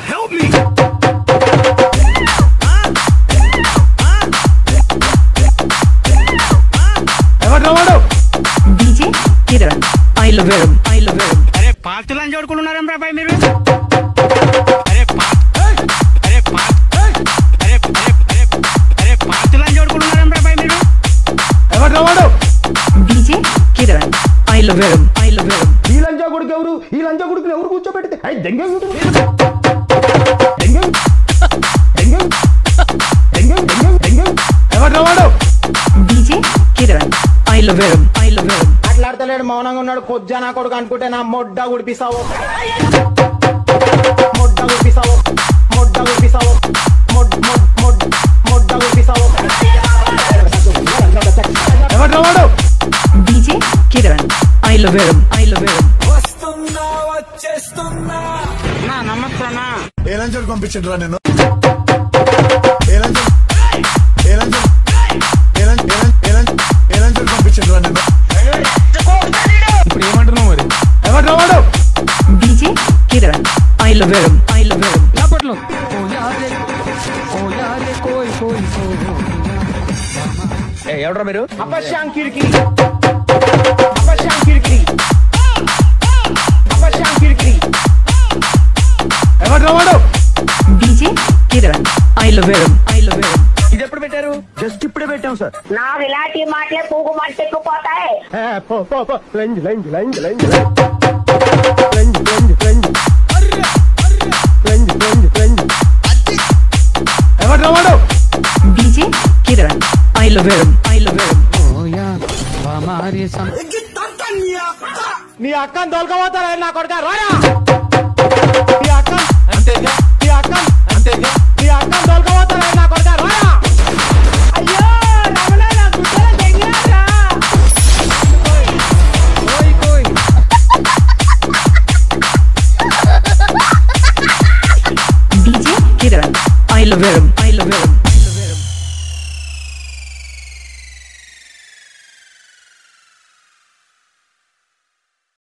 Help me! DJ Kiran, I love him. I love him. अरे पातुलान जोड़कुलुनारम रा भाई మీరు अरे पातुलान जोड़कुलुनारम रा भाई మీరు DJ Kiran, I love him. I love him. ఈ లంజా కొడుకు ఎవరు ఈ లంజా కొడుకుని ఎవరు కూర్చోబెడితే అయి దెంగే దెంగే దెంగే దెంగే దెంగే ఎవరు DJ Kiran, I love him. I love him. మాట్లాడతలేడు మౌనంగా ఉన్నాడు కొజ్జా నా కొడుకు అనుకుంటే నా మొడ్డ గుడిపిస్తావు మొడ్డ గుడిపిస్తావు మొడ్డ గుడిపిస్తావు మొడ్డ గుడిపిస్తావు ఎవరు DJ Kiran, I love him. I love him. వస్తున్నా వచ్చేస్తున్నా నా నమస్తేనా ఏ లంచం పంపించండి రా నేను పంపించండి రా నేను ఇప్పుడు ఏమంటున్నావు మరి ఎవరు DJ Kiran, I love him. I love him. లాపట్లో ఎవడ్రా మీరు అపశాంకిరికి అపశాంకిరికి అపశాంకిరికి ఎవరు DJ Kiran, I love him. I love him. ఇది ఎప్పుడు పెట్టారు జస్ట్ ఇప్పుడే పెట్టాం సార్ నాకు ఇలాంటి మాటలే పువ్వు మంటెక్కుపోతాయి. లంజ్ లంజ్ లంజ్ లంజ్ లంజ్ లంజ్ లంజ్ లంజ్ లంజ్ లంజ్ ఎవరు DJ Kiran, I love him. I love him. నీ అక్కని తోలుకోపోతారా నా కొడుక రాయా నీ అక్క అంతేగా నీ అక్క అంతేగా నీ అక్కని తోలుకోపోతారా నా కొడుక రాయా అయ్యో రమణ నా గుడ్డల దెంగారా DJ Kiran, I love him. I love him.